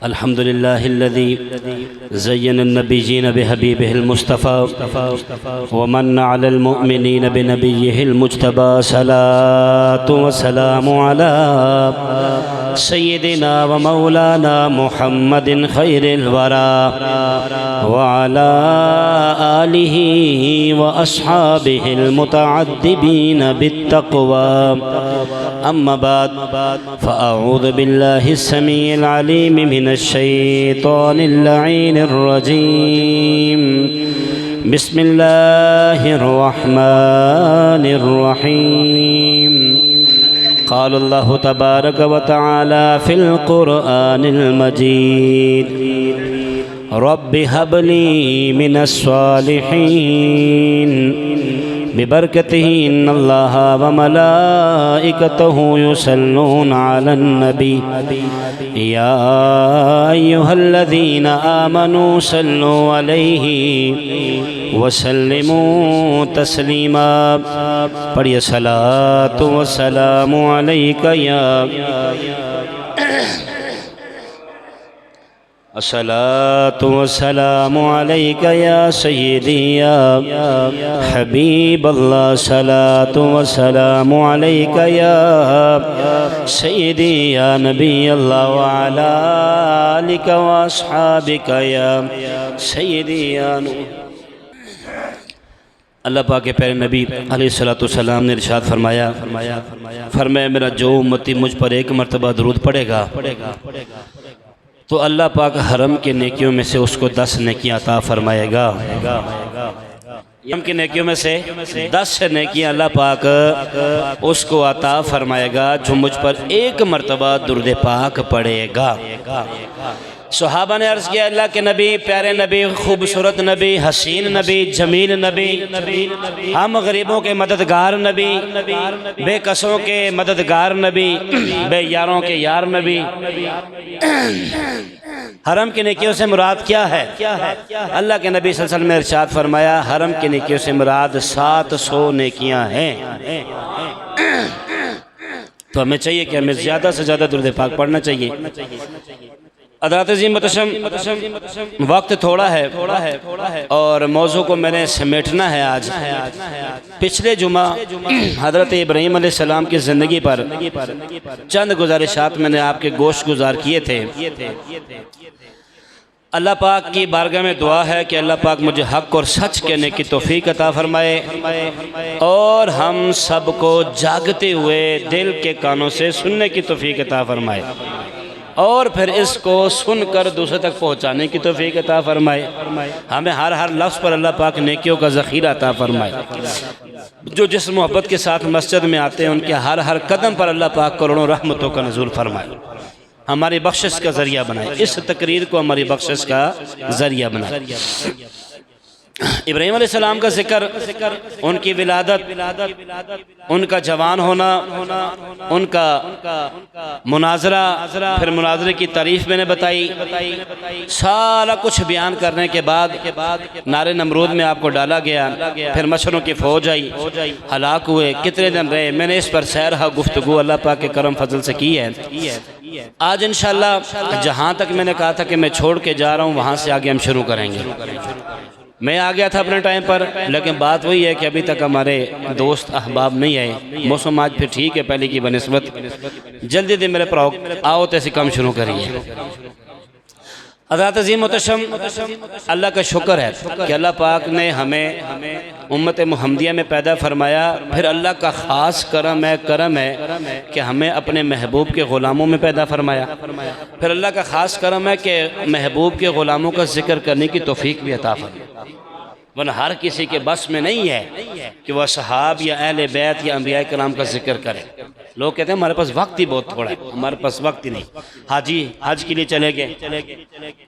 अल्हम्दुलिल्लाहिल्लज़ी ज़य्यन नबिय्यीन बिहबीबिहिल मुस्तफ़ा व मन्ना अलल मुअमिनीन बिनबिय्यिहिल मुज्तबा सलातु व सलामु अला सय्यिदिना व मौलाना मुहम्मदिन खैरिल वरा व अला आलिहि व अस्हाबिहिल मुतअद्दिबीन बित्तक़वा अम्मा बाद फ़अऊज़ु बिल्लाहिस समीइल अलीम मिनश्शैतानिर लईनिर रजीम बिस्मिल्लाहिर रहमानिर रहीम क़ाल अल्लाहु तबारक व तआला फ़िल क़ुरआनिल मजीद रब्बि हबली मिनस सालिहीन बिबरकतिही इन्नल्लाह व मलाइकतहु युसल्लूना अलन नबी या अय्युहल्लज़ीना आमनू सल्लु अलैहि व सल्लिमू तस्लीमा। पढ़िए सलातु व सलामु अलैका या अस्सलातु वस्सलामु अलैका या सय्यदी या हबीब अल्लाह सलातु वस्सलामु अलैका या सय्यदी या नबी अल्लाह व अला आलिका व अस्हाबिका या सय्यदी या अल्लाह पाक के प्यारे नबी अलैहिस्सलातु वस्सलाम ने इरशाद फरमाया मेरा जो उम्मती मुझ पर एक मरतबा दुरूद पढ़ेगा तो अल्लाह पाक हरम के नेकियों में से उसको 10 नेकियां अता फरमाएगा। हरम की नेकियों में से 10 नेकियां अल्लाह पाक उसको अता फरमाएगा जो मुझ पर एक मरतबा दुरूद पाक पढ़ेगा। सहाबा ने अर्ज़ किया अल्लाह के नबी, प्यारे नबी, खूबसूरत नबी, हसीन नबी, जमील नबी, हम गरीबों के मददगार नबी, बेकसों के मददगार नबी, बेयारों के यार नबी, हरम की नेकियों से मुराद क्या है? अल्लाह के नबी सल्लल्लाहु अलैहि वसल्लम ने इरशाद फरमाया हरम की नेकियों से मुराद 700 नेकियां हैं। तो हमें चाहिए कि हमें ज़्यादा से ज़्यादा दुरूद पाक पढ़ना चाहिए। हज़रात अज़ीम मुहतरम, वक्त थोड़ा है और मौजू को मैंने समेटना है आज। पिछले जुमा हज़रत इब्राहीम अलैहिस्सलाम की ज़िंदगी पर चंद गुजारिशात मैंने आपके गोश्त गुजार किए थे। अल्लाह पाक की बारगाह में दुआ है कि अल्लाह पाक मुझे हक़ और सच कहने की तौफ़ीक अता फ़रमाए और हम सबको जागते हुए दिल के कानों से सुनने की तौफ़ीक अता फ़रमाए और फिर इसको सुनकर दूसरे तक पहुँचाने की तौफ़ीक अता फ़रमाए। हमें हर लफ्ज़ पर अल्लाह पाक नेकियों का ज़ख़ीरा अता फ़रमाए। जो जिस मोहब्बत के साथ मस्जिद में आते हैं उनके हर कदम पर अल्लाह पाक करोड़ों रहमतों का नज़ूल फ़रमाए, हमारी बख्शिश का ज़रिया बनाए, इस तकरीर को हमारी बख्शिश का ज़रिया बनाए। इब्राहीम अलैहिस्सलाम का ज़िक्र, उनकी विलादत, उनका जवान होना, उनका मुनाजरा, फिर मुनाजरे की तारीफ़ मैंने बताई। सारा कुछ बयान करने के बाद नारे नमरूद में आपको डाला गया, फिर मच्छरों की फ़ौज आई, हलाक हुए, कितने दिन रहे, मैंने इस पर सैर गुफ्तगू अल्लाह पाक के करम फजल से की है। आज इंशाअल्लाह जहाँ तक मैंने कहा था कि मैं छोड़ के जा रहा हूँ वहाँ से आगे हम शुरू करेंगे। मैं आ गया था अपने टाइम पर, लेकिन बात वही है कि अभी तक हमारे दोस्त अहबाब नहीं आए। मौसम आज फिर ठीक है पहले की बनिस्बत, जल्दी जल्दी मेरे पर आओ तो ऐसे काम शुरू करिए। हज़रत अज़ीम मुहतरम, अल्लाह का शुक्र है कि अल्लाह पाक ने हमें उम्मत मुहम्मदिया में पैदा फरमाया। फिर अल्लाह का ख़ास करम है कि हमें अपने महबूब के ग़ुलामों में पैदा फरमाया। फिर अल्लाह का ख़ास करम है कि महबूब के ग़ुलामों का ज़िक्र करने की तौफ़ीक भी अता फरमाया। वरना हर किसी के बस में नहीं है कि वह सहाब या अहले बैत या अंबिया कराम का जिक्र करे। लोग कहते हैं हमारे पास वक्त ही बहुत थोड़ा है, हमारे पास वक्त ही नहीं। हाजी हज के लिए चले गए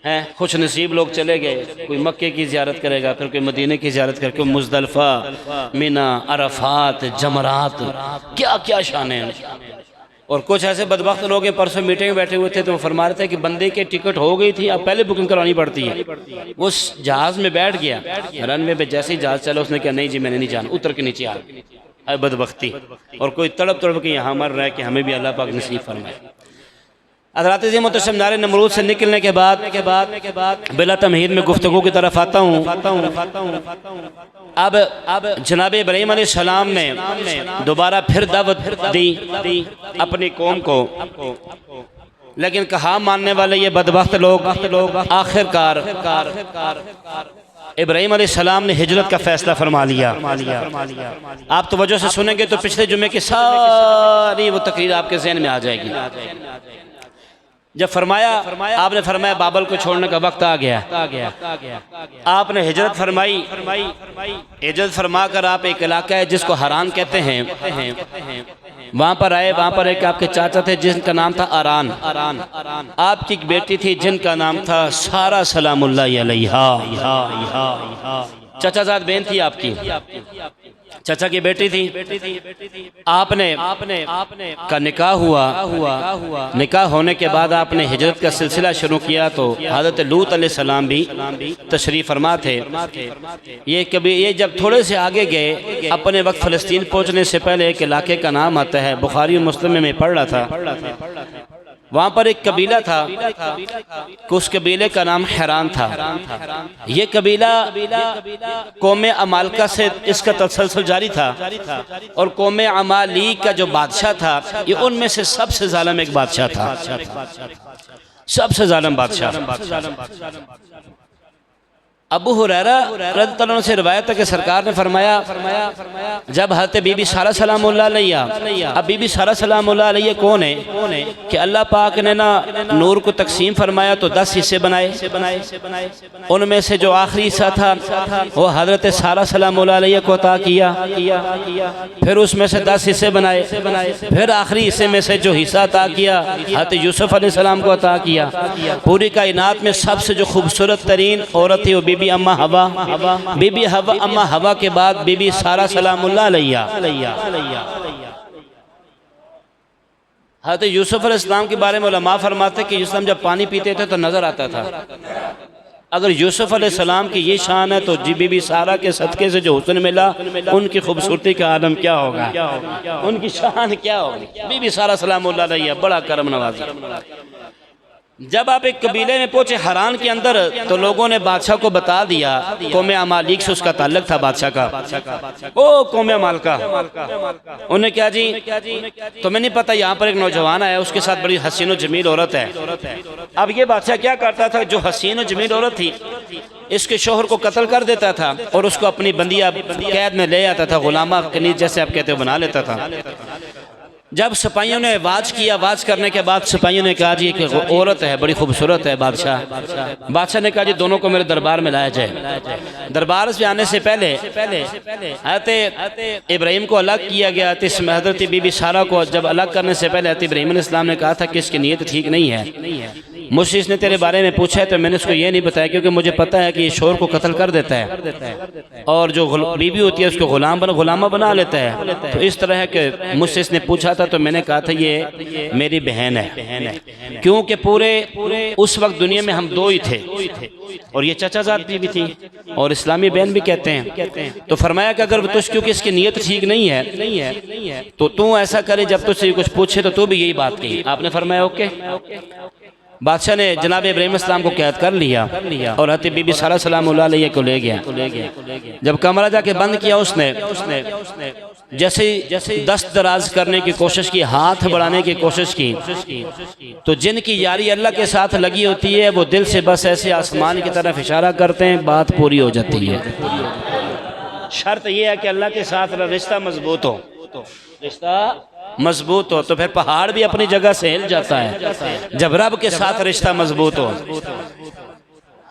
हैं, खुश नसीब लोग चले गए, कोई मक्के की ज़ियारत करेगा, फिर कोई मदीने की ज़ियारत करे, कोई मुज़दलिफ़ा, मिना, अरफात, जमरात, क्या क्या शान है। और कुछ ऐसे बदबख्त लोग हैं, परसों मीटिंग में बैठे हुए थे तो वो फरमा रहे थे कि बंदे की टिकट हो गई थी, अब पहले बुकिंग करवानी पड़ती है। वो जहाज़ में बैठ गया, रनवे पे जैसे ही जहाज़ चला उसने कहा नहीं जी मैंने नहीं जाना, उतर के नीचे आ गया। बदबख्ती। और कोई तड़प तड़प के यहाँ मर रहा है कि हमें भी अल्लाह पाक नसीब फरमाए। हज़रात अज़ीम मुहतरम नारे नमरूद से निकलने के बाद बिला तमहीद में गुफ्तगू की तरफ आता हूँ। अब जनाब इब्राहीम अलैहिस्सलाम ने दोबारा फिर दावत दी अपनी कौम को, लेकिन कहा मानने वाले ये बदबख्त लोग आखिरकार इब्राहीम अलैहिस्सलाम ने हिजरत का फैसला फरमा लिया। आप तवज्जो से सुनेंगे तो पिछले जुमे की सारी वो तकरीर आपके ज़हन में आ जाएगी। जब आपने फरमाया बाबल को छोड़ने का वक्त आ गया, आपने हिजरत फरमाई। हिजरत फरमा कर आप एक इलाका है जिसको हरान कहते हैं, वहाँ पर आए। वहाँ पर एक आपके चाचा थे जिनका नाम था आरान। आपकी एक बेटी थी जिनका नाम था सारा सलामुल्लाह अलैहा। चचाजाद बहन थी आपकी, चाचा की बेटी थी। आपने का निकाह हुआ। निकाह होने के बाद आपने हिजरत का सिलसिला शुरू किया तो हज़रत लूत अलैहिस्सलाम भी तशरीफ़ फरमा थे। ये जब थोड़े से आगे गए, अपने वक्त फ़लस्तीन पहुँचने से पहले एक इलाके का नाम आता है, बुखारी और मुस्लिम में पढ़ रहा था। वहाँ पर एक कबीला था, उस कबीले का नाम हैरान था। ये कबीला कौम अमालका से इसका तसलसल जारी था, और कौम अमालीक का जो बादशाह था ये उनमें से सबसे जालिम एक बादशाह था, सबसे जालिम बादशाह। अबू हुरैरा रज़ियल्लाहु अन्हु से रिवायत है कि सरकार ने फरमाया, जब हज़रत बीबी सारा सलामुल्लाह अलैहा, अब बीबी सारा सलामुल्लाह अलैहा कौन है कि अल्लाह पाक ने ना नूर को तकसीम फरमाया तो 10 हिस्से बनाए। उनमें से जो आखिरी हिस्सा था वो हज़रत सारा सलामुल्लाह अलैहा को अता किया। फिर उसमें से 10 हिस्से बनाए। फिर आखिरी हिस्से में से जो हिस्सा अता किया हज़रत यूसुफ अलैहिस्सलाम को अता किया। पूरी कायनात में सबसे जो खूबसूरत तरीन औरत थी वो बीबी अम्मा हवा। बीबी अम्मा हवा के बाद बीबी सारा सलामुल्लाह अलैहा। हज़रत यूसुफ अलैहिस्सलाम के बारे में उलमा फरमाते कि यूसुफ जब पानी पीते थे तो नजर आता था। अगर यूसुफ अलैहिस्सलाम की ये शान है तो जी बीबी सारा के सदक़े से जो हुस्न मिला, उनकी खूबसूरती का आलम क्या होगा, उनकी शान क्या होगी। बीबी सारा सलामुल्लाह अलैहा बड़ा करम नवाज़ी। जब आप एक कबीले में पहुंचे हरान के अंदर, तो लोगों ने बादशाह को बता दिया, कौम अमालीक से उसका ताल्लुक था बादशाह का। ओ कौम अमालका, उन्हें क्या जी, तुम्हें नहीं पता यहाँ पर एक नौजवान आया, उसके साथ बड़ी हसीन और जमील औरत है। अब ये बादशाह क्या करता था, जो हसीन और जमील औरत थी इसके शोहर को कत्ल कर देता था और उसको अपनी बंदिया कैद में ले आता था, गुलामा कनीज जैसे आप कहते हो बना लेता था। जब सिपाहियों ने आवाज़ किया, आवाज़ करने के बाद सिपाहियों ने कहा जी एक औरत है बड़ी खूबसूरत है। बादशाह ने कहा जी दोनों को मेरे दरबार में लाया जाए। दरबार से आने से पहले हज़रत इब्राहीम को अलग किया गया। इसमें हज़रत बीबी सारा को जब अलग करने से पहले हज़रत इब्राहीम अलैहिस्सलाम ने कहा था कि इसकी नीयत ठीक नहीं है। मुझसे इसने तेरे बारे में पूछा है तो मैंने उसको ये नहीं बताया, क्योंकि मुझे पता है कि ये शोहर को कत्ल कर देता है और जो बीबी होती है उसको गुलामा बना लेता है। तो इस तरह के मुझसे इसने पूछा तो मैंने कहा था ये मेरी बहन है, क्योंकि पूरे उस वक्त दुनिया में हम दो ही थे और ये चचाजाद भी थी और इस्लामी बहन भी कहते हैं। तो फरमाया कि अगर तुझ क्योंकि इसकी नीयत ठीक नहीं है तो तू ऐसा करे, जब तुझसे कुछ पूछे तो तू भी यही बात कही। आपने फरमाया ओके। बादशाह ने जनाब इब्राहीम अलैहिस्सलाम को कैद कर लिया और हज़रत बीबी सारा सलामुल्लाह अलैहा को ले गया। जब कमरा जाके बंद किया उसने जैसे दस्त दराज करने की कोशिश की, हाथ बढ़ाने की कोशिश की, तो जिनकी यारी अल्लाह के साथ लगी होती है वो दिल से बस ऐसे आसमान की तरफ इशारा करते हैं, बात पूरी हो जाती है। शर्त यह है कि अल्लाह के साथ रिश्ता मजबूत हो, रिश्ता मजबूत हो तो फिर पहाड़ भी अपनी जगह से हिल जाता है। जब रब के साथ रिश्ता मजबूत हो,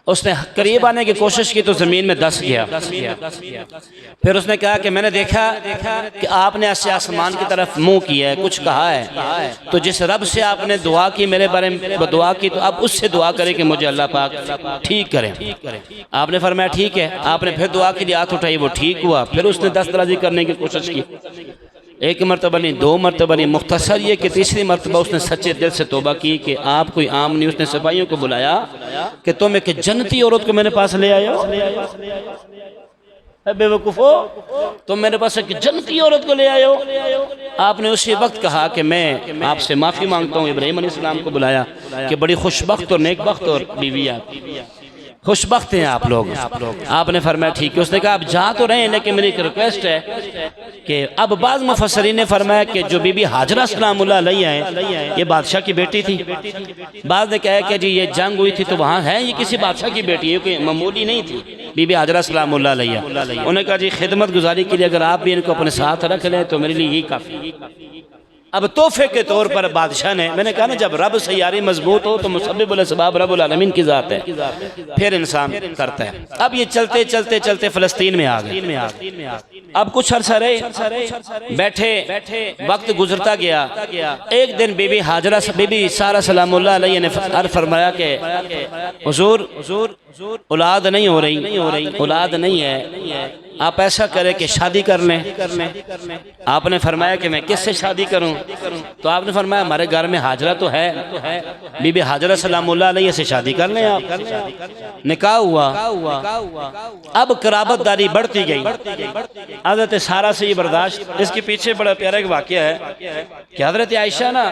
उसने करीब आने की कोशिश की तो ज़मीन में धंस गया। फिर उसने कहा कि मैंने देखा कि आपने ऐसे आसमान की तरफ मुंह किया है, कुछ कहा है, तो जिस रब से आपने दुआ की मेरे बारे में दुआ की, तो अब उससे दुआ करें कि मुझे अल्लाह पाक ठीक करें। आपने फरमाया ठीक है। आपने फिर दुआ के लिए हाथ उठाई, वो ठीक हुआ। फिर उसने दस्तराजी करने की कोशिश की, एक मरतबा नहीं, दो मरतबा नहीं, मुख्तसर ये कि तीसरी मरतबा उसने सच्चे दिल से तौबा की कि आप कोई आम नहीं। उसने सिपाहियों को बुलाया कि तुम एक जन्नती औरत को मेरे पास ले आए हो। बेवकूफ़ो, तुम मेरे पास एक जन्नती औरत को ले आए हो। आपने उसी वक्त कहा कि मैं आपसे माफ़ी मांगता हूँ। इब्राहीम अलैहिस्सलाम को बुलाया कि बड़ी खुशबख्त और नेकबख्त और बीवी आप, खुशबख्त हैं आप लोग। आपने फरमाया ठीक है। उसने कहा आप जा तो रहे हैं, लेकिन मेरी एक रिक्वेस्ट है कि अब बाज़ मुफस्सिरीन ने फरमाया कि जो बीबी हाजरा सलामुल्लाह अलैहा है ये बादशाह की बेटी थी। बाज़ ने कहा कि जी ये जंग हुई थी तो वहाँ है, ये किसी बादशाह की बेटी है, कोई मामूली नहीं थी बीबी हाजरा सलामुल्लाह अलैहा। उन्होंने कहा जी खिदमत गुजारी के लिए अगर आप भी इनको अपने साथ रख लें तो मेरे लिए यही काफ़ी। अब तोहफे के तौर पर बादशाह ने, मैंने कहा ना जब रब सैयारी मजबूत हो तो मुसब्बिबुल असबाब रब्बुल आलमीन की ज़ात है, फिर इंसान करता है। अब ये चलते चलते चलते फ़लस्तीन में आ गए। अब कुछ अरसा रहे, बैठे वक्त गुजरता गया। एक दिन बीबी हाजरा बीबी सारा सलामुल्लाह अलैहा ने अर्ज़ फरमाया कि हुजूर औलाद नहीं हो रही, औलाद नहीं है, आप ऐसा करें कि शादी कर लें। आपने फरमाया कि मैं किससे शादी करूं? तो आपने फरमाया हमारे घर में हाजरा तो है, बीबी हाजरा सलामुल्लाह अलैहा से शादी कर लें आप। निकाह हुआ। अब कराबतदारी बढ़ती गई। हज़रत सारा से ये बर्दाश्त, इसके पीछे बड़ा प्यारा एक वाक़या है कि हज़रत आयशा ना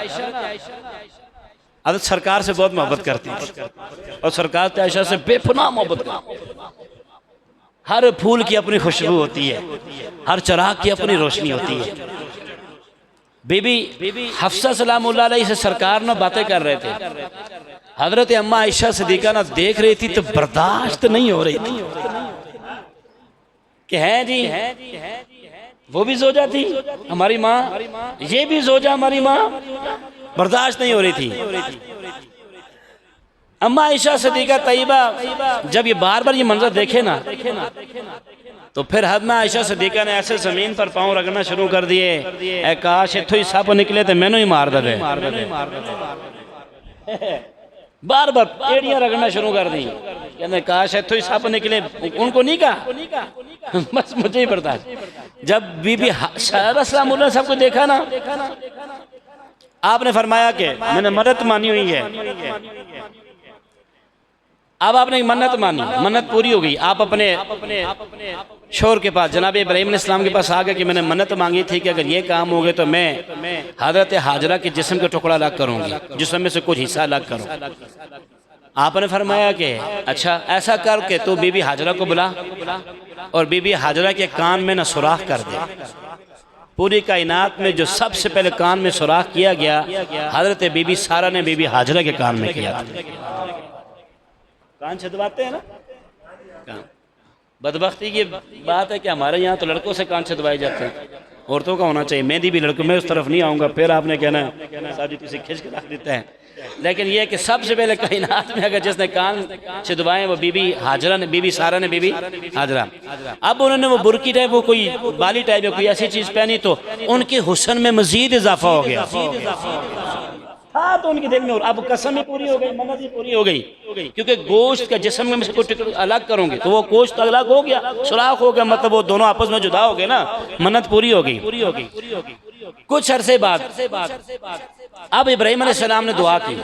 हज़रत सरकार से बहुत मोहब्बत करती थी और सरकार आयशा से बेपनाह मोहब्बत करती। हर फूल की अपनी खुशबू होती है, हर चिराग की अपनी रोशनी होती है। बीबी हफ्सा सलामुल्लाह अलैहा से सरकार ना बातें कर रहे थे। हजरत अम्मा आयशा सिद्दीक़ा ना देख रही थी तो बर्दाश्त नहीं हो रही थी कि है जी वो भी जोजा थी हमारी माँ, ये भी जोजा हमारी माँ, बर्दाश्त नहीं हो रही थी। अम्मा आयशा सिद्दीक़ा तैयबा जब ये बार बार ये मंजर देखे ना तो फिर हज़रत आयशा सिद्दीक़ा ने ऐसे ज़मीन पर पाँव रगड़ना शुरू कर दिए, ऐ काश इत्थों ही सप निकले तो मैनू ही मार दे। बार बार एड़ियाँ रगड़ना शुरू कर दी, कहते काश इत्थों ही सप निकले। उनको नहीं कहा, बस मुझे ही बर्दाश्त। जब बीबी सारा सलामुल्लाह सबको देखा ना, आपने फरमाया कि मैंने मन्नत मानी हुई है। अब आपने मन्नत मानी, मन्नत पूरी हो गई। आप अपने शोहर के पास जनाब इब्राहीम अलैहिस्सलाम के पास आ गए कि मैंने मन्नत मांगी थी कि अगर ये काम हो गए तो मैं हज़रत हाजरा के जिस्म का टुकड़ा अलग करूँगी, जिस्म में से कुछ हिस्सा अलग करूँ। आपने फरमाया कि अच्छा ऐसा कर के तो बीबी हाजरा को बुला और बीबी हाजरा के कान में न सुराख कर दे। पूरी कायनात में जो सबसे पहले कान में सुराख किया गया हज़रत बीबी सारा ने बीबी हाजरा के कान में किया था। कान छदवाते हैं ना। बदबख्ती की बात है कि हमारे यहाँ तो लड़कों से कान छदवाए जाते हैं, औरतों का होना चाहिए। मेहंदी भी लड़कों, मैं उस तरफ नहीं आऊँगा, फिर आपने कहना है साहब जी तुझे खींच के रख देते हैं। लेकिन यह कि सबसे पहले कायनात में अगर जिसने कान छदवाए वो बीबी हाजरा ने, बीबी सारा ने, बीबी हाजरा। अब उन्होंने वो बुरकी टाइप, वो कोई बाली टाइप या कोई ऐसी चीज़ पहनी तो उनके हुस्न में मजीद इजाफा हो गया। हाँ तो उनके दिल में, अब कसम ही पूरी हो गई, मन्नत ही पूरी हो गई, क्योंकि गोश्त का जिस्म में से कुछ अलग करोगे तो वो गोश्त अलग हो गया, सुराख हो गया, मतलब वो दोनों आपस में जुदा हो गए ना, मन्नत पूरी हो गई। कुछ अरसे बाद अब इब्राहीम अलैहिस्सलाम ने दुआ की,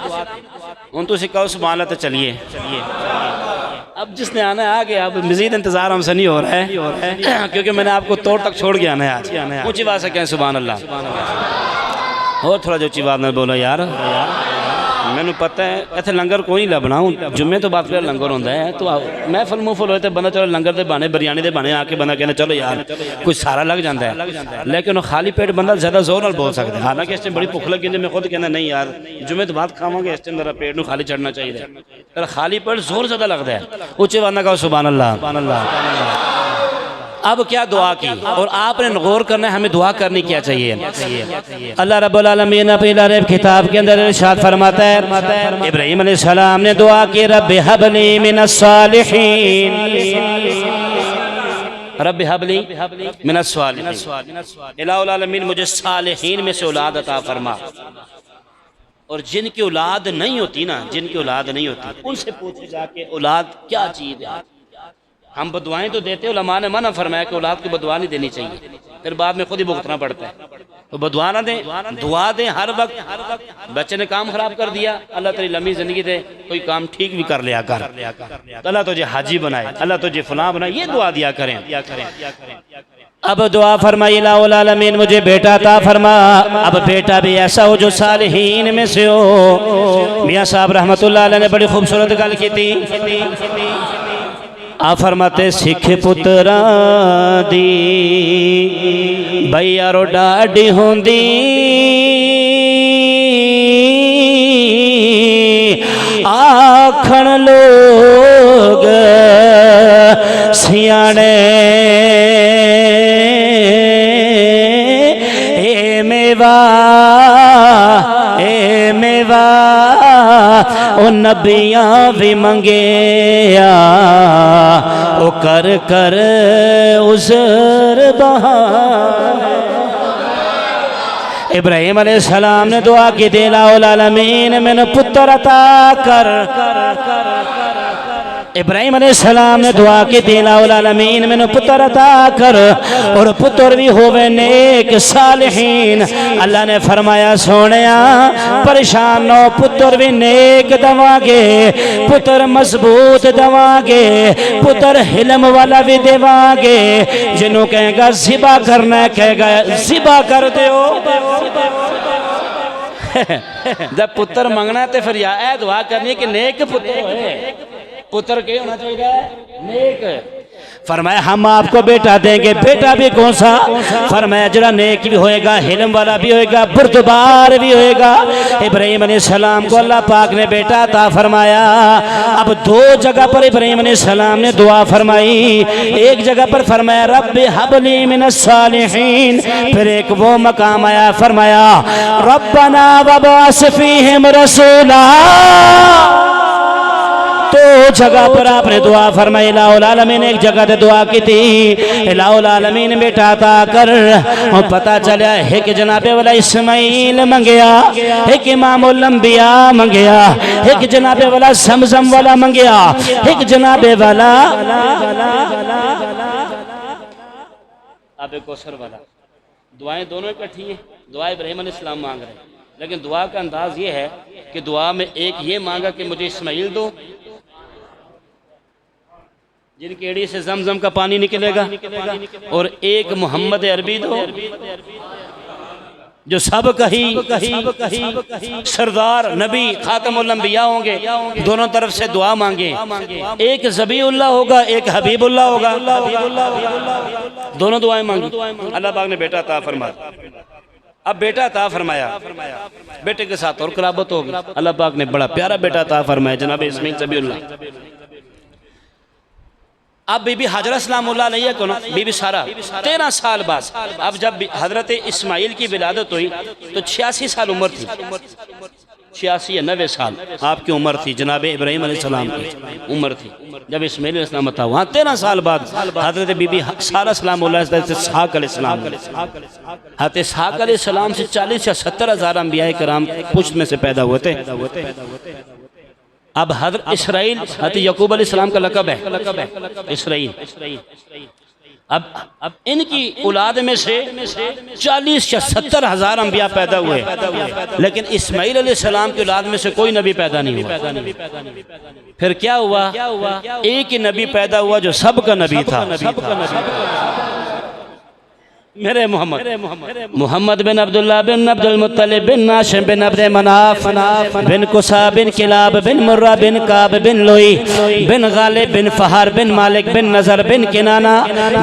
उन तो कहो सुभान अल्लाह, तो चलिए अब जिसने आना है आ गया। अब मजीद इंतजार हमसे नहीं हो रहा है क्योंकि मैंने आपको तोड़ तक छोड़ के आना है आज। ऊँची बात से कहें सुभान अल्लाह। और थोड़ा जो ऊँची बात में बोलो यार, मैंने पता है इतने लंगर कोई नहीं लभना। जुम्मे तो बात कर लंगर होता है तो मैं फल मुँह फुल होए तो बंदा चलो लंगर के बहाने बिरयानी के बहाने आके बंदा कहना चलो यार कुछ सारा लग जाता है, लेकिन खाली पेट बंदा ज़्यादा जोर नाल बोल सकता है। हालांकि इस टाइम बड़ी भुख लगी, मैं खुद कहना नहीं यार जुम्मे तो बात खावांगे, इस टाइम मेरा पेट में खाली चढ़ना चाहिए, पर खाली पेट जोर ज़्यादा लगता है। ऊँचे बंदा कहो सुभान अल्लाह। अब क्या दुआ की और आपने गौर करना है हमें दुआ करनी क्या चाहिए। अल्लाह रब्बुल आलमीन अपनी किताब के अंदर इरशाद फरमाता है, इब्राहीम अलैहिस्सलाम ने दुआ की rabbi humbly minus सालिहीन, rabbi humbly minus सालिहीन, इलाहुल आलमीन मुझे सालिहीन में से औलाद अता फरमा। और जिनकी औलाद नहीं होती ना, जिनकी औलाद नहीं होती उनसे पूछे जाके औलाद क्या चीज़ है। हम बदुआएं तो देते, उलमा ने मना फरमाया कि औलाद को बदुआ नहीं देनी चाहिए, फिर बाद में खुद ही भुगतना पड़ता है। तो बदुआ ना दें, दुआ दें हर वक्त। बच्चे ने काम खराब कर दिया, अल्लाह तेरी लंबी जिंदगी दे, कोई काम ठीक भी कर लिया कर, अल्लाह तुझे हाजी बनाए, अल्लाह तुझे फलां बनाए, ये दुआ दिया करें। अब दुआ फरमाई लाउल आलमीन मुझे बेटा ता फरमा। अब बेटा भी ऐसा हो जो सालिहीन में से हो। मियाँ साहब रहमतुल्लाह अलैह ने बड़ी खूबसूरत गल की थी। आ फरमाते सिख पुत्रा दी भई यारो डाडी होंदी, आखण लोग सियाने ए मेवा ओ नबियाँ भी मंगेया, ओ कर कर उज़र बहा। इब्राहिम अलैहिस्सलाम ने दुआ की थी लाउल आलमीन मैंने पुत्र अता कर। इब्राहिम अलैहिस्सलाम ने दुआ की थी लाउल आलमीन मैंने पुत्र अता कर, और पुत्र भी होवे नेक सालिहीन। अल्लाह ने फरमाया सोनिया परेशान हो, पुत्र भी नेक दवांगे, पुत्र मजबूत दवांगे, पुत्र हिलम वाला भी देवांगे। जिन्हों कहेगा ज़िबा करना है कहेगा ज़िबा कर दो। जब पुत्र मंगना है तो फिर यह दुआ करनी है कि नेक पुत्र होए। पुत्र के होना चाहिए नेक। फरमाया हम आपको बेटा देंगे, बेटा भी कौन सा? फरमाया जरा नेक भी होएगा, हिलम वाला भी होएगा, बुर्दबार भी होएगा। इब्राहिम अलैहिस्सलाम को अल्लाह पाक ने बेटा अता फरमाया। अब दो जगह पर इब्राहिम अलैहिस्सलाम ने दुआ फरमाई। एक जगह पर फरमाया रब्बि हबली मिनस सालिहीन, फिर एक वो मकाम आया फरमाया रब्बना वबअस फीहिम रसूला। तो जगह पर आपने दुआ फरमाई लाउल आलमीन। एक जगह ते दुआ की थी लाउल आलमीन बेटा अता कर। और पता चला एक जनाबे वाला इस्माइल मंगया, एक इमामुल अंबिया मंगया, एक जनाबे वाला समझम वाला मंगया, एक जनाबे वाला आबे कौसर वाला। दुआएं दोनों इकट्ठी हैं। दुआ इब्राहिम अलैहिस्सलाम मांग रहे हैं, लेकिन दुआ का अंदाज ये है कि दुआ में एक ये मांगा कि मुझे इस्माइल दो, जिनकी एड़ी से जमजम का पानी निकलेगा, और एक मोहम्मद अरबी दो जो सब कही सरदार नबी खातमुल अंबिया होंगे। दोनों तरफ से दुआ मांगे। एक ज़बीउल्लाह होगा, एक हबीबुल्लाह होगा। दोनों दुआएं मांगी। अल्लाह पाक ने बेटा अता फरमाया। अब बेटा अता फरमाया, बेटे के साथ और कराबत होगी। अल्लाह पाक ने बड़ा प्यारा बेटा अता फरमाया जनाब इस्माइल ज़बीउल्लाह। अब बीबी हाजरा सलामुल्लाह अलैहा को ना बीबी सारा 13 साल बाद, अब जब हजरत इस्माइल की विलादत हुई तो 86 साल उम्र थी। 86 या 90 साल आपकी उम्र थी। जनाब इब्राहिम अलैहिस्सलाम की उम्र थी जब इस्माइल अलैहिस्सलाम था। वहाँ 13 साल बाद हजरत बीबी सारा सलामुल्लाह इसहाक अलैहिस्सलाम हजरत इसहाक अलैहिस्सलाम से 40 या 70 हज़ार अंबिया किराम पुश्त में से पैदा हुए थे। अब हज़रत इसराइल हज़रत यकूब अलैहिस्सलाम का लक़ब है इसराइल। अब इनकी औलाद में से 40 या 70 हज़ार अंबिया पैदा हुए, लेकिन इस्माइल अलैहिस्सलाम की औलाद में से कोई नबी पैदा नहीं हुआ। फिर क्या हुआ? एक ही नबी पैदा हुआ जो सबका नबी था, मेरे मोहम्मद बिन अब्दुल्लाह बिन अब्दुल मुत्तलिब बिन नाशिम बिन अब्द मनाफ बिन कुसा बिन किलाब बिन मुर्रा बिन काब बिन लोई बिन गालिब बिन फहार बिन मालिक बिन नजर बिन किनाना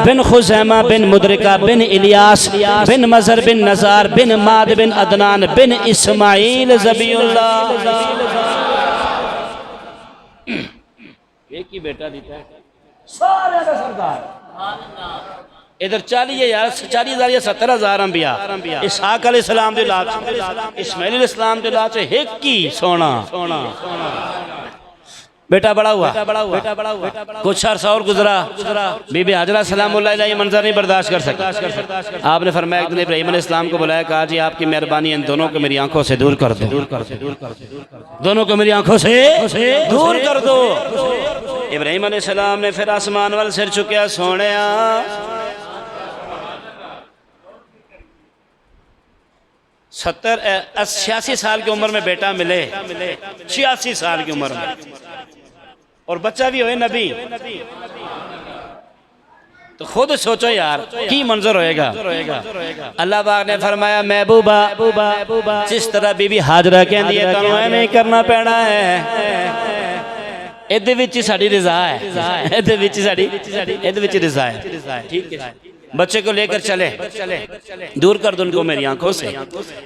बिन खुजैमा बिन मुदरिका बिन इलियास बिन मजर बिन नजार बिन माद बिन अदनान बिन इस्माइल ज़बीउल्लाह। एक ही बेटा देता है सारे का सरदार। इधर 40,000 या 70 हज़ार अंबिया इसहाक अलैहिस्सलाम दे लाज, इस्माइल अलैहिस्सलाम दे लाज एक ही सोना बेटा बड़ा हुआ। कुछ अर्सा और गुजरा, बीबी हाजरा सलामुल्लाह अलैहा मंजर नहीं बर्दाश्त कर सकती। आपने फरमाया एक दिन इब्राहिम अलैहिस्सलाम को बुलाया, कहा जी आपकी मेहरबानी इन दोनों को मेरी आंखों से दूर कर दो, दोनों को मेरी आंखों से दूर कर दो। इब्राहिम अलैहिस्सलाम ने फिर आसमान वाल सिर चुकया, सोने 86 साल की उम्र में बेटा मिले, 86 साल की उम्र में, और बच्चा भी होए नबी, तो खुद सोचो यार की मंजर होएगा। अल्लाह पाक ने फरमाया महबूबा जिस तरह बीबी हाजरा कहती है तुहानू एवें करना पैना है, इहदे विच ही साडी रज़ा है, इहदे विच ही साडी रज़ा है। ठीक है, बच्चे को लेकर चले, दूर कर दो उनको मेरी आंखों से,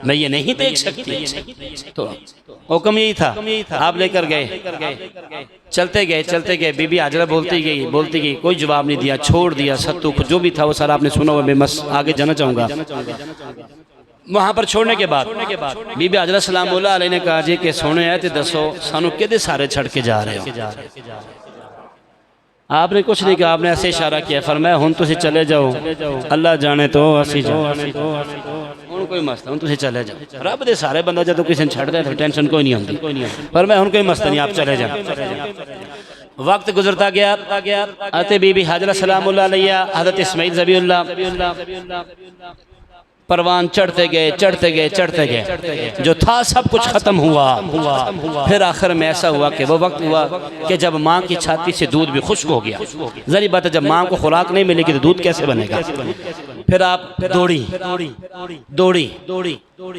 मैं ये नहीं देख सकती, तो हुक्म यही था, आप लेकर गए, चलते गए, बीबी हाजरा बोलती गई, कोई जवाब नहीं दिया, छोड़ दिया, सत्तू जो भी था वो सारा आपने सुना हुआ, मैं बस आगे जाना चाहूँगा। वहाँ पर छोड़ने के बाद बीबी हाजरा सलामुल्लाह अलैहा ने कहा जी कि सोने है तो दसो सानू किहदे सारे छड़ के जा रहे हो। आपने कुछ नहीं कहा, आपने ऐसे इशारा किया, फरमाया हुण तुसीं चले जाओ, अल्लाह जाने तो असीं जाने, हुण कोई मसला, हुण तुसीं चले जाओ। रब दे सारे बंदा जदों किसी ने छड्ड दे तो टेंशन कोई नहीं होंदी, पर मैं हुण कोई मसला नहीं, आप चले जाओ। वक्त गुजरता गया, अते बीबी हाजरा सलामुल्लाह अलैहा हज़रत इस्माइल ज़बीहुल्लाह परवान चढ़ते गए, जो था सब कुछ खत्म हुआ। फिर आखिर में ऐसा हुआ कि वो वक्त हुआ कि जब माँ की छाती से दूध भी खुश्क हो गया। जरी बात है, जब माँ को खुराक नहीं मिलेगी तो दूध कैसे बनेगा। फिर आप दौड़ी,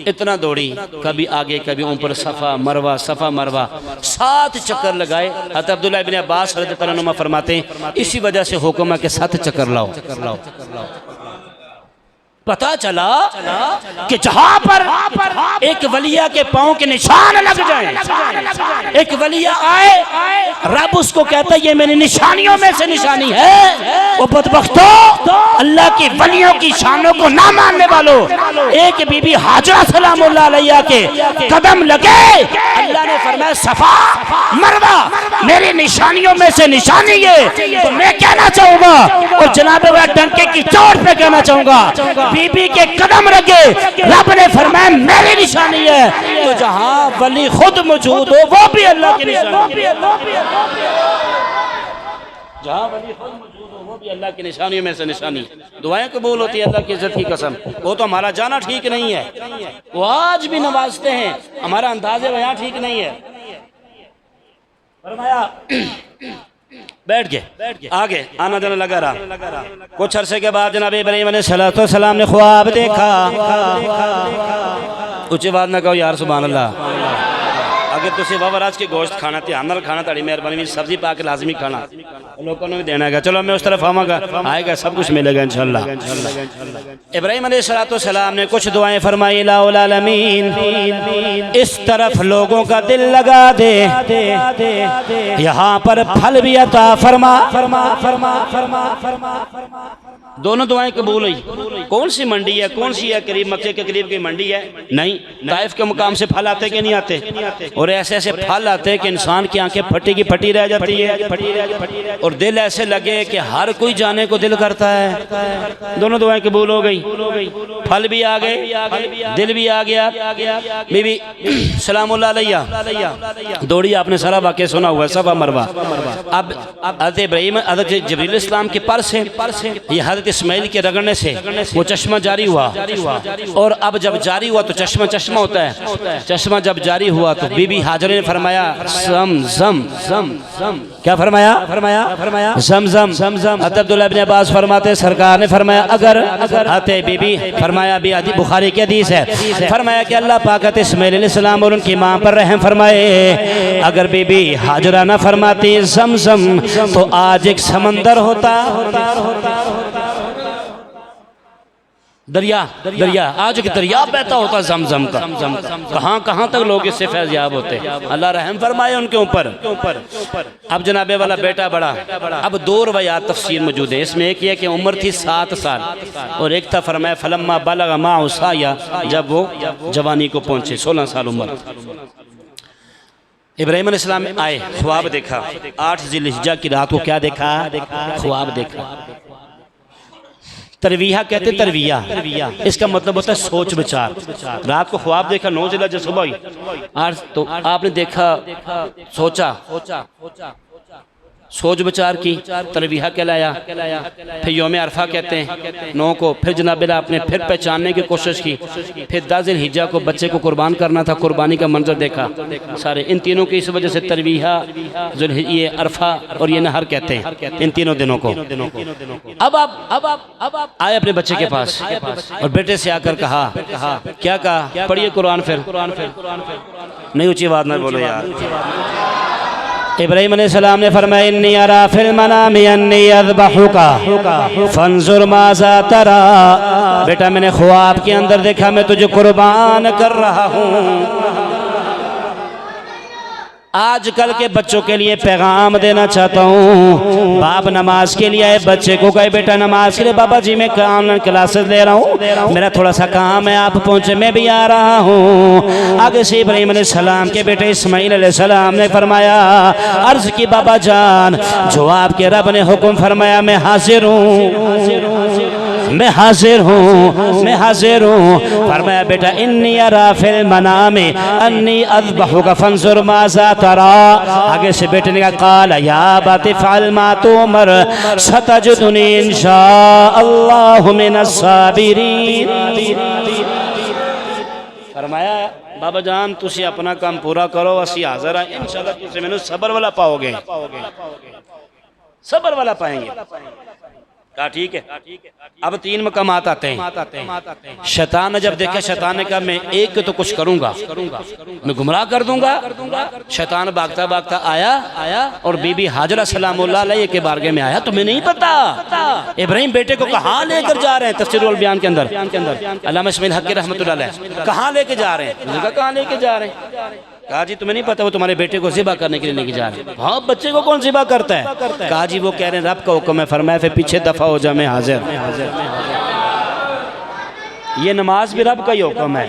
इतना दौड़ी, कभी आगे कभी ऊपर, सफ़ा मरवा 7 चक्कर लगाए। हज़रत अब्दुल्लाह इब्न अब्बास रज़ियल्लाहु अन्हुमा फरमाते हैं इसी वजह से हुक्म है कि 7 चक्कर लाओ। पता चला कि जहां पर एक वलिया के पांव के निशान लग जाएं, एक वलिया आए, रब उसको कहता है ये मेरी निशानियों में से निशानी है। वो बदबख्तों, अल्लाह की वलियों की शानों को ना मानने वालों, एक बीबी हाजरा सलामुल्लाह अलैहा के कदम लगे, अल्लाह ने फरमाया सफा मरवा मेरी निशानियों में से निशानी है। तो मैं कहना चाहूंगा और जनाब डंके की चोट पे कहना चाहूंगा, बीबी के कदम लगे, रब ने फरमाया मेरी निशानी है। तो जहां वली खुद मौजूद हो वो भी अल्लाह की निशानी है, जहां वली खुद मौजूद हो वो भी अल्लाह की निशानियों में से निशानी। दुआएं कबूल होती है अल्लाह की इज्जत की कसम। वो तो हमारा जाना ठीक नहीं है, वो आज भी नवाजते हैं, हमारा अंदाज़े बयां ठीक नहीं है। फरमाया बैठ गए, आगे आना जाना लगा रहा। कुछ अरसे के बाद जनाब इब्राहिम अलैहिस्सलाम ने ख्वाब देखा। ऊंची बात ना कहो यार सुभान अल्लाह। अगर तुम ववराज के गोश्त खाना, ध्यान नाल खाना, ताड़ी मेहरबानी सब्जी पा के लाजमी खाना, लोगों ने भी देना है। चलो मैं उस तरफ आवागा, आएगा, सब कुछ मिलेगा इंशाल्लाह। इब्राहिम अलैहिस्सलाम ने कुछ दुआएं फरमाई, इलाहुल आलमीन इस तरफ लोगों का दिल लगा दे, यहाँ पर फल भी अता फरमा। दोनों दुआएं कबूल हुई। कौन सी मंडी है, कौन सी है, करीब मक्के के करीब की मंडी है? नहीं, ताइफ के मुकाम से फल आते कि नहीं आते? और ऐसे ऐसे फल आते हैं कि इंसान की आंखें फटी की फटी रह जाती है और दिल ऐसे लगे कि हर कोई जाने को दिल करता है। दोनों दुआएं कबूल हो गई, फल भी आ गए, दिल भी आ गया। बीबी सलामुल्लाह अलैहा दौड़ी, आपने सारा वाक़या सुना हुआ है, सफा मरवा। अब हज़रत इब्राहीम, हज़रत जबरील इस्लाम के पर से ये हज़रत इस्माइल के रगड़ने से वो चश्मा जारी हुआ, और अब जब जारी हुआ तो चश्मा होता है, चश्मा जब जारी हुआ तो बीबी हाजरा ने फरमाया जम जम जम जम। क्या फरमाया? जम जम जम जम। हज़रत अब्दुल्लाह इब्न अब्बास फरमाते सरकार ने फरमाया अगर आते बीबी फरमाया भी बुखारी की हदीस है, फरमाया कि अल्लाह पाक इस्माइल अलैहिस्सलाम और उनकी मां पर रहम फरमाए, अगर बीबी हाजरा ना फरमाती जम जम तो आज एक समंदर होता, दरिया आज एक दरिया बहता होता ज़मज़म का। कहाँ कहाँ तक लोग इससे फैज़याब होते। अल्लाह रहम फरमाए उनके ऊपर। अब जनाबे वाला बेटा बड़ा। अब 2 रवायात तफसीर मौजूद है, इसमें एक ये कि उम्र थी 7 साल और एक था फरमाया फलम्मा बलगा माअहु साया, जब वो जवानी को पहुँचे 16 साल उम्र। इब्राहीम अलैहिस्सलाम आए, ख्वाब देखा। 8 ज़िलहिज्जा की रात को क्या देखा? ख्वाब देखा। तरविया कहते, तरविया इसका मतलब होता है सोच विचार। रात को ख्वाब देखा, 9 ज़िलहिज्जा सुबह हुई, आज तो आपने देखा, सोचा सोच विचार की, तरवीहा कहलाया। फिर यौम अरफा कहते हैं 9 को। फिर जनाब आपने फिर पहचानने की कोशिश की। फिर 10 ज़िलहिज्जा को बच्चे को कुर्बान करना था, कुर्बानी का मंजर देखा सारे। इन तीनों की इस वजह से तरवीहा, ये अरफा और ये नहर कहते हैं इन तीनों दिनों को। अब आप आए अपने बच्चे के पास और बेटे से आकर कहा, क्या कहा? पढ़िए कुरान। फिर नहीं, ऊँची आवाज़ ना बोलो यार। इब्राहीम अलैहिस्सलाम ने फरमाया, इन्नी अरा फिल मनामी अन्नी अज़बहुका फंजुर माज़ा तरा। बेटा मैंने ख्वाब के अंदर देखा मैं तुझे कुर्बान कर रहा हूँ। आजकल के बच्चों के लिए पैगाम देना चाहता हूँ। बाप नमाज के लिए आए, बच्चे को कहे बेटा नमाज के लिए, बाबा जी मैं ऑनलाइन क्लासेस ले रहा हूँ, मेरा थोड़ा सा काम है, आप पहुँचे, मैं भी आ रहा हूँ। आगे से इब्राहीम अलैहिस्सलाम के बेटे इस्माईल अलैहिस्सलाम ने फरमाया, अर्ज की बाबा जान, जो आपके रब ने हुक्म फरमाया मैं हाजिर हूँ, मैं हाजिर हूँ, मैं हाजिर हूँ। फरमाया बेटा इन्नी अरा फिल मनामी अन्नी अज़बहुका फंजुर माज़ा तरा। आगे से बेटे ने कहा, क़ाल या अबती फ़अल मा तुमर सतजिदुनी इंशाअल्लाहु मिनस साबिरीन। फरमाया बाबा जान तुसी अपना काम पूरा करो, असी हाज़िर हैं, इंशाअल्लाह तुसी मैनू सबर वाला पाओगे, सबर वाला पाएंगे। कहा ठीक है। अब 3 मकामात आते हैं। शैतान ने जब देखा, शैतान ने कहा मैं एक तो कुछ करूंगा, मैं गुमराह कर दूंगा। शैतान भागता भागता आया और बीबी हाजरा सलामुल्लाह अलैहा के बारगाह में आया। तुम्हें नहीं पता इब्राहीम बेटे को कहाँ लेकर जा रहे हैं? तफसीरुल बयान के अंदर अल्लामा इस्माइल हक़ी रहमतुल्लाह अलैह कहाँ लेके जा रहे हैं? कहाँ लेके जा रहे हैं? कहा जी तुम्हें नहीं पता वो तुम्हारे बेटे को ज़िबा करने के लिए लेके जा रहे हैं। हाँ, बच्चे को कौन ज़िबा करता है? कहा जी वो कह रहे हैं रब का हुक्म है। फरमाया फिर पीछे दफा हो जा, मैं हाजिर। ये नमाज भी रब का ही हुक्म है।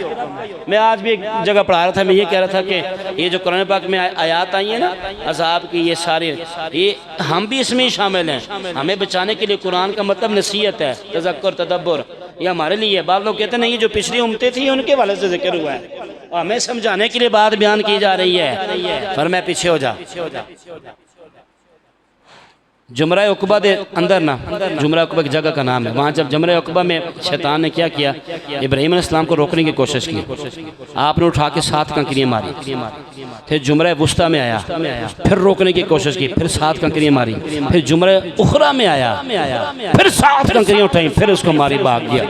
मैं आज भी एक जगह पढ़ा रहा था, मैं ये कह रहा था कि ये जो कुरान पाक में आयात आई है ना अज़ाब की, ये सारे ये हम भी इसमें शामिल हैं। हमें बचाने के लिए कुरान का मतलब नसीहत है, तज़क्कुर, तदब्बुर, ये हमारे लिए। बाद लोग कहते हैं नहीं, ये जो पिछली उम्मतें थी उनके वाले से जिक्र हुआ है, हमें समझाने के लिए बात बयान की जा रही है। पर मैं पीछे हो जा। जुमरा उक़बा के अंदर ना, जुमरा उक़बा की जगह का नाम है, वहाँ जब जुमरा उक़बा में शैतान ने क्या किया, इब्राहीम अलैहिस्सलाम को रोकने की कोशिश की। आपने उठा के 7 कंकरियाँ मारी। फिर जुमरा वुस्ता में आया, फिर रोकने की कोशिश की, फिर 7 कंकरियाँ मारी। फिर जुमरा उखरा में आया, फिर 7 कंकरियाँ उठाई, फिर उसको मारी, भाग गया।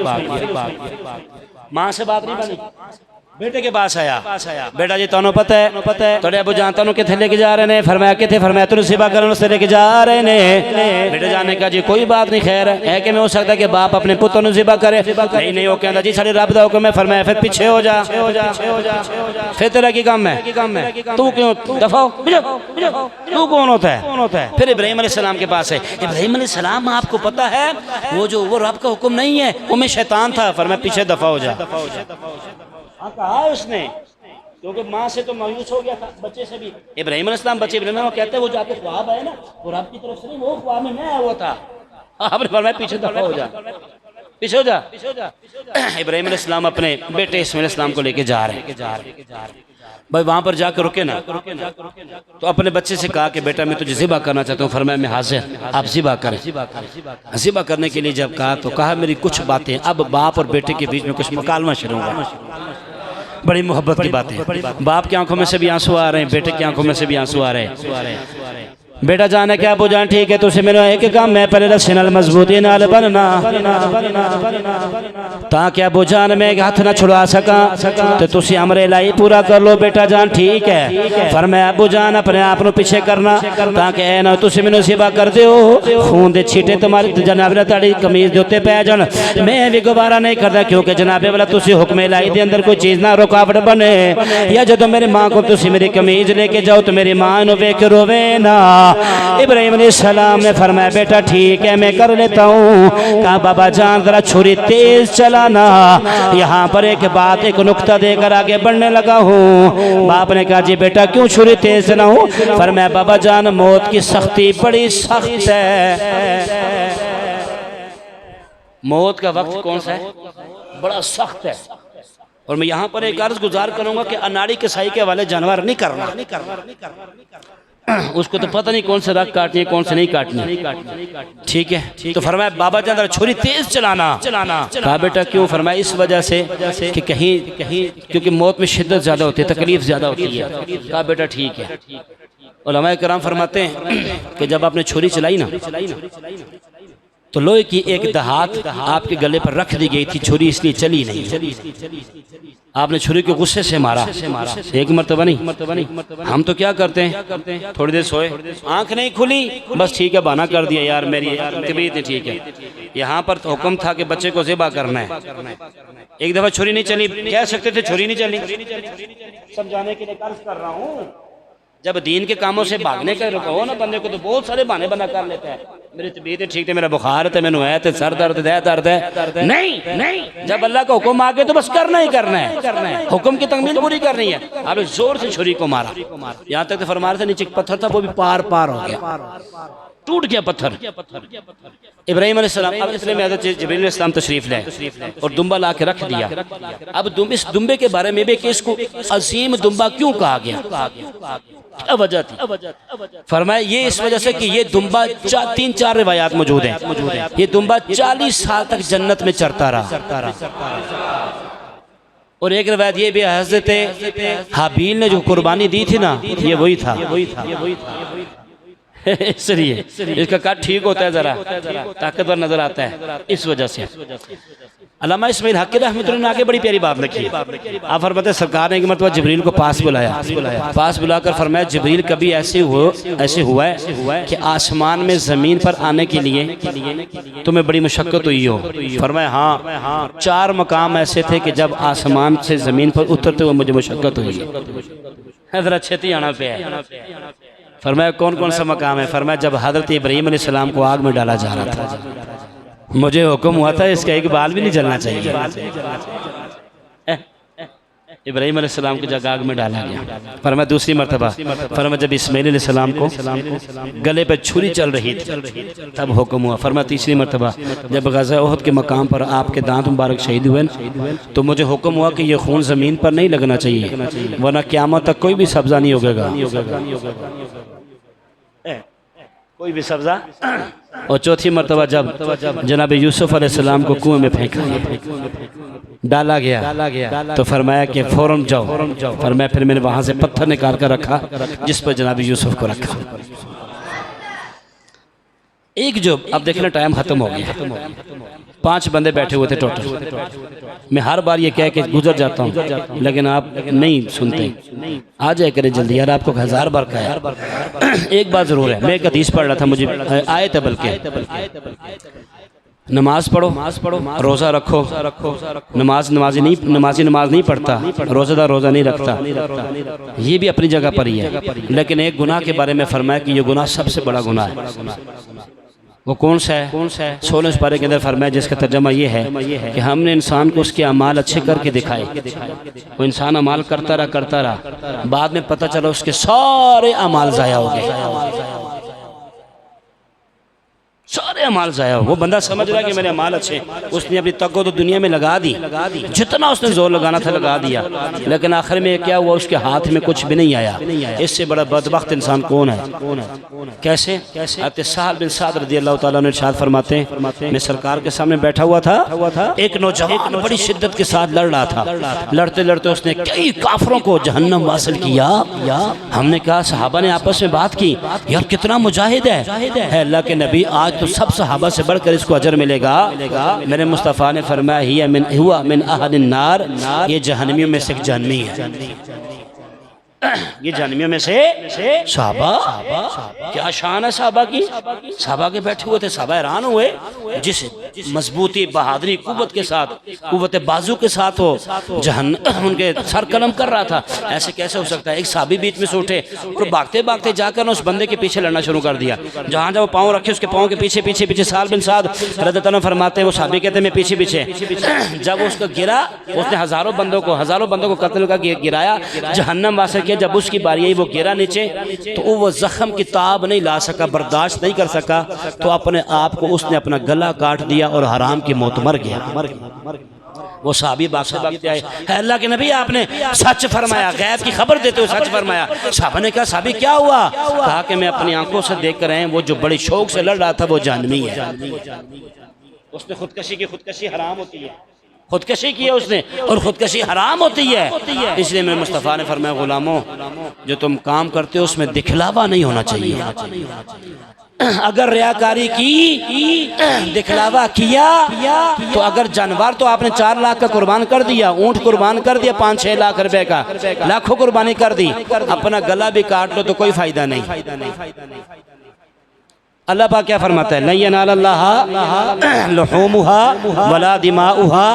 माँ से बात नहीं बनी, बेटे के पास आया। बेटा जी तोनो पता है थोड़े अबू जान तोनो किथे लेके जा रहे हैं? फरमाया किथे? फरमाया तुम ज़िबा करने से लेके जा रहे हैं। बेटे जाने का जी कोई बात नहीं, खैर है कि मैं हो सकता है कि बाप अपने पुत्र ने ज़िबा करे। नहीं वो कहता जी साढ़े रब दा हुक्म है। फरमाया फिर पीछे हो जा, फिर तेरा की काम है, तू क्यों दफा हो, तू कौन होता है? फिर इब्राहीम अलैहिस्सलाम के पास है। इब्राहीम अलैहिस्सलाम आपको पता है वो रब का हुक्म नहीं है, वो मैं शैतान था। फरमाया पीछे दफा हो जा। हाँ कहा उसने, क्योंकि माँ से तो मायूस हो गया था, बच्चे से भी। इब्राहीम अलैहिस्सलाम बच्चे इब्राहीम कहते हैं वो जाके ख्वाब है ना, वो रब की तरफ से नहीं, वो ख्वाब में मैं आया हुआ था। आपने फरमाया पीछे दफा हो जा, पीछे हो जा। इब्राहीम अलैहिस्सलाम अपने बेटे इस्माईल अलैहिस्सलाम को लेके जा रहे हैं। भाई वहाँ पर जाकर रुके ना, तो अपने बच्चे से कहा कि बेटा मैं तुझे ज़िबा करना चाहता हूँ। फरमाया मैं हाजिर, आप ज़िबा करें। ज़िबा करने के लिए जब कहा तो कहा मेरी कुछ बातें, अब बाप और बेटे के बीच में कुछ मुकालमा शुरू हुआ। बड़ी मोहब्बत की बात है। बाप की आंखों में से भी आंसू आ रहे हैं, बेटे की आंखों में से भी आंसू आ रहे हैं। बेटा जाने क्या अबू जान ठीक है, तुझे मेरा एक काम मैं पहले रस्सी नाल मजबूती नाल बनना, ताकि अबू जान मैं हाथ ना छुड़ा सका, तो तुसी अमरे लाई पूरा कर लो। बेटा जान ठीक है। फरमाया अबू जान अपने आप को पीछे करना, ताकि ऐ ना तुसी मैनू ज़िबा कर दियो, खून दे छीटे तुम्हारी जनाब ने ताड़ी कमीज दे उत्ते पै जान। मैं भी गुबारा नहीं करता, क्योंकि जनाबे वाला तुसी हुक्म इलाही दे अंदर कोई चीज़ ना रुकावट बने, या जदों मेरी माँ को तुसी मेरी कमीज लेके जाओ तो मेरी माँ नू वेख रोवे ना। इब्राहीम अलैहिस्सलाम ने फरमाया बेटा ठीक है मैं कर लेता हूँ। कहा बाबा जान जरा छुरी तेज चलाना। यहाँ पर एक बात, एक नुक्ता देकर आगे बढ़ने लगा हूँ। बाप ने कहा जी बेटा क्यों छुरी तेज चलाऊं? फरमाया बाबा जान मौत की सख्ती बड़ी सख्त है। मौत का वक्त कौन सा है? बड़ा सख्त है। और मैं यहाँ पर एक अर्ज गुजार करूंगा कि अनाड़ी कसाई के वाले जानवर नहीं करना। उसको तो पता नहीं कौन से रग काटनी है कौन से नहीं काटनी। ठीक है, तो फरमाया बाबा जान जरा छुरी तेज चलाना। कहा बेटा क्यों? फरमाया इस वजह से कि कहीं क्योंकि मौत में शिद्दत ज़्यादा होती है, तकलीफ ज़्यादा होती है। कहा बेटा ठीक है। उलमाए किराम फरमाते हैं कि जब आपने छुरी चलाई ना तो लोहे की एक दहात आपके गले पर रख दी गई थी, छुरी इसलिए चली नहीं। आपने छुरी को गुस्से से मारा, एक मरतबा नहीं। हम तो क्या करते हैं, थोड़ी देर सोए, आंख नहीं खुली, बस ठीक है बहाना कर दिया यार मेरी तबीयत नहीं ठीक है। यहाँ पर तो हुक्म था कि बच्चे को ज़िबा करना है। एक दफ़ा छुरी नहीं चली, कह सकते थे छुरी नहीं चली, समझाने के लिए कर्ज कर रहा हूँ। जब दीन के कामों से भागने का हो ना बंदे को तो बहुत सारे बहाने बना कर लेता है। मेरी तबीयत ठीक है, मेरा बुखार है, मैंने है, सर दर्द है, दर्द है। नहीं, जब अल्लाह का हुक्म आ गया तो बस करना ही करना है, हुक्म की तकमील पूरी करनी है। आपने जोर से छुरी को मारा, यहाँ तक तो फरमा रहे थे नीचे पत्थर था वो भी पार हो गया, टूट गया पत्थर। इब्राहिम अलैहिस्सलाम अब इसलिए में हज़रत जिब्रील अलैहिस्सलाम तशरीफ लाए और दुम्बा ला के रख दिया। अब इस दुम्बे के बारे में भी कि इसको अजीम दुम्बा क्यों कहा गया, क्या वजह थी? फरमाया ये इस वजह से कि ये दुम्बा 3-4 रिवायात मौजूद हैं। ये दुम्बा 40 साल तक जन्नत में चरता रहा। और एक रिवायत ये भी हज़रत हाबील ने जो कुर्बानी दी थी ना, ये वही था। इसलिए इसका काट ठीक होता है, जरा ताकतवर नजर आता है, इस वजह से। अल्लामा इस्माइल हक़ी रहमतुल्लाह ने आगे बड़ी प्यारी बात लिखी। आप फरमाते सरकार ने एक मरतबा जिब्रील को पास बुलाया, पास बुलाकर फरमाया जिब्रील कभी ऐसे हुआ है कि आसमान में ज़मीन पर आने के लिए तुम्हें बड़ी मुशक्क़त हुई हो? फरमाया हाँ, 4 मकाम ऐसे थे कि जब आसमान से ज़मीन पर उतरते हुए मुझे मुशक्क़त हुई है, ज़रा छेती आना पे है। फरमाया कौन कौन सा मकाम है? फरमाया जब हज़रत इब्राहीम अलैहिस्सलाम को आग में डाला जा रहा था, मुझे हुक्म हुआ था इसका एक बाल भी नहीं जलना चाहिए। इब्राहीम अलैहिस्सलाम की जगह आग में डाला गया। फरमाया दूसरी मरतबा, फरमाया जब इस्माईल अलैहिस्सलाम को गले पर छुरी चल रही थी तब हुक्म हुआ। फरमाया तीसरी मरतबा जब ग़ज़वा उहद के मकाम पर आपके दांत मुबारक शहीद हुए तो मुझे हुक्म हुआ कि ये खून ज़मीन पर नहीं लगना चाहिए वरना क़यामत तक कोई भी सब्ज़ा नहीं उगेगा, कोई भी सब्ज़ा। और चौथी मरतबा जब जनाब यूसुफ अलैहिस्सलाम को कुएं में फेंका डाला गया तो फरमाया कि फ़ौरन जाओ। फरमाया फिर मैंने वहाँ से पत्थर निकाल कर रखा जिस पर जनाब यूसुफ को रखा। एक जो अब देखना टाइम ख़त्म हो गया, 5 बंदे बैठे हुए थे टोटल। मैं हर बार ये कह के गुजर जाता हूँ लेकिन आप नहीं सुनते। आ जाए करें जल्दी यार, आपको 1000 बार कहा। एक बात ज़रूर है, मैं एक हदीस पढ़ रहा था, मुझे आयत है बल्कि नमाज पढ़ो, रोज़ा रखो। नमाजी नमाज नहीं पढ़ता, रोज़ादार रोज़ा नहीं रखता, ये भी अपनी जगह पर ही है। लेकिन एक गुनाह के बारे में फरमाया कि ये गुनाह सबसे बड़ा गुनाह है। वो कौन सा है? 16 पारे के अंदर फरमाया जिसका तर्जमा ये है कि हमने इंसान को उसके अमाल अच्छे करके दिखाए। वो इंसान अमाल करता रहा, बाद में पता चला उसके सारे अमाल ज़ाया हो गए, सारे अमाल ज़ाया हो। वो बंदा समझ रहा कि मेरे अमाल अच्छे, उसने अपनी तको तो दुनिया में लगा दी, जितना उसने जोर लगाना था लगा दिया, लेकिन आखिर में क्या हुआ, उसके हाथ में कुछ भी नहीं आया। इससे बड़ा बदबख्त इंसान कौन है? कैसे? साहल बिन साद रज़ियल्लाहु ताला अन्हु इरशाद फरमाते हैं, मैं सरकार के सामने बैठा हुआ था, एक नौजवान बड़ी शिद्दत के साथ लड़ रहा था। लड़ते लड़ते उसने कई काफिरों को जहन्नम वासिल किया। हमने कहा, सहाबा ने आपस में बात की, यार कितना मुजाहिद है अल्लाह के नबी, आज तो सब सहाबा से बढ़कर इसको अजर मिलेगा। मेरे मुस्तफ़ा ने फरमाया हुआ मिन अहलिन नार, ये जहन्नमियों में से एक जहन्नमी है। ये जहन्नमियों में से सहाबा, क्या शान है सहाबा की। सहाबा के बैठे हुए थे, सहाबा हैरान हुए, जिस मजबूती बहादुरी कुव्वत के साथ, कुव्वत बाजू के साथ हो उनके सर कलम कर रहा था। ऐसे कैसे हो सकता है? एक साहबी बीच में से उठे और भागते भागते जाकर उस बंदे के पीछे लड़ना शुरू कर दिया। जहाँ जब वो पाँव रखे उसके पाँव के पीछे पीछे पीछे साल बिन साद रज़ियल्लाहु अन्हु फरमाते हैं, वो साहबी कहते हैं मैं पीछे पीछे। जब उसको गिरा, उसने हज़ारों बंदों को कत्ल का गिराया, जहन्नम वासिल किया। जब उसकी बारी आई, वो गिरा नीचे, तो वो जख्म की ताब नहीं ला सका, बर्दाश्त नहीं कर सका, तो अपने आप को उसने अपना गला काट दिया और हराम की मौत मर गया। वो सहाबी भागते भागते आए, है अल्लाह के नबी आपने सच फरमाया, गैब की खबर देते हुए सच फरमाया। साहबा ने कहा सहाबी क्या हुआ? कहा कि मैं अपनी आंखों से देख कर आए, वो जो बड़ी शौक से लड़ रहा था वो जानवी है, उसने खुदकशी की, खुदकशी हराम होती है, खुदकशी की है उसने और खुदकशी हराम होती है। इसलिए मेरे मुस्तफ़ा ने फरमाया गुलामों जो तुम काम करते हो उसमें दिखलावा नहीं होना चाहिए। अगर रियाकारी की, दिखलावा किया तो अगर जानवर तो आपने 4 लाख का कुर्बान कर दिया, ऊंट कुर्बान कर दिया 5-6 लाख रुपए का, लाखों कुर्बानी कर दी, अपना गला भी काट लो तो कोई फायदा नहीं। अल्लाह पाक क्या फरमाता है? लन यनालल्लाह लुहूमुहा वला दिमाउहा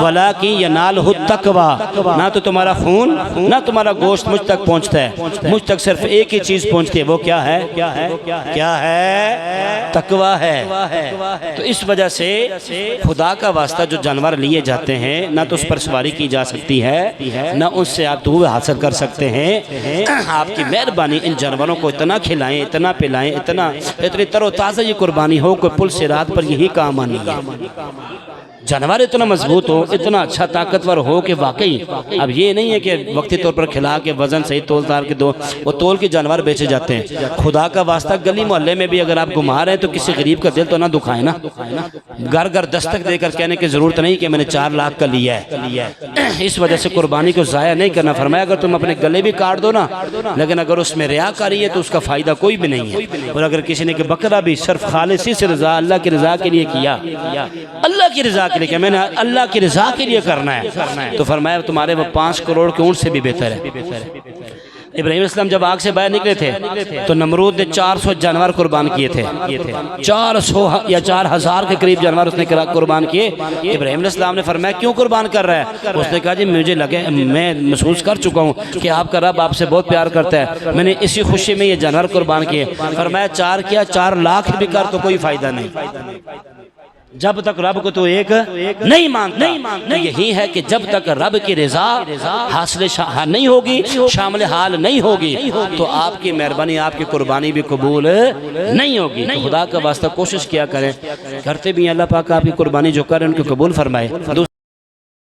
वलाकिन यनालहु तक़वा। ना तो तुम्हारा खून ना तुम्हारा गोश्त मुझ तक पहुंचता है, मुझ तक सिर्फ एक ही चीज पहुंचती है, वो क्या है? क्या है? तक़वा है। तो इस वजह से खुदा का वास्ता जो जानवर लिए जाते हैं ना तो उस पर सवारी की जा सकती है, ना उससे आप दूर हासिल कर सकते हैं। आपकी मेहरबानी इन जानवरों को इतना खिलाएं, इतना पिलाएं, इतनी ताज़ा ये कुर्बानी हो, कोई पुल से रात पर यही काम आनी है। जानवर इतना मजबूत हो, इतना अच्छा ताकतवर हो कि वाकई अब ये नहीं है कि वक्ती तौर पर खिला के वजन सही तोल तार के दो, वो तोल के जानवर बेचे जाते हैं। खुदा का वास्ता गली मोहल्ले में भी अगर आप घुमा रहे हैं तो किसी गरीब का दिल तो ना दुखाए ना, घर घर दस्तक देकर कहने की जरूरत नहीं कि मैंने 4 लाख का लिया है। इस वजह से कुर्बानी को ज़ाया नहीं करना। फरमाया अगर तुम अपने गले भी काट दो ना, लेकिन अगर उसमें रियाकारी है तो उसका फ़ायदा कोई भी नहीं है। और अगर किसी ने कि बकरा भी सिर्फ खालिसी से रज़ा, अल्लाह की रज़ा के लिए किया, अल्लाह की रज़ा के लिए क्या, मैंने अल्लाह की रज़ा के लिए करना है, तो फरमाया तुम्हारे वो 5 करोड़ के ऊँट से भी बेहतर है। इब्राहिम अलैहिस्सलाम जब आग से बाहर निकले थे तो नमरूद ने 400 जानवर कुर्बान किए थे, 400 या 4000 के करीब जानवर उसने कुर्बान किए। इब्राहिम अलैहिस्सलाम ने फरमाया क्यों कुर्बान कर रहा है? उसने कहा जी मुझे लगे, मैं महसूस कर चुका हूँ कि आपका रब आपसे बहुत प्यार करता है, मैंने इसी खुशी में ये जानवर कुर्बान किए। फरमाया 4 किया, 4 लाख भी कर तो कोई फायदा नहीं, जब तक रब को तो एक नहीं मानता। यही है कि जब तक रब की रज़ा हासिल नहीं होगी, शामिल हाल नहीं होगी, तो आपकी मेहरबानी, आपकी कुर्बानी भी कबूल नहीं होगी। तो खुदा का वास्ता कोशिश किया करें, करते भी अल्लाह पाक आपकी कुर्बानी जो करें उनको कबूल फरमाए।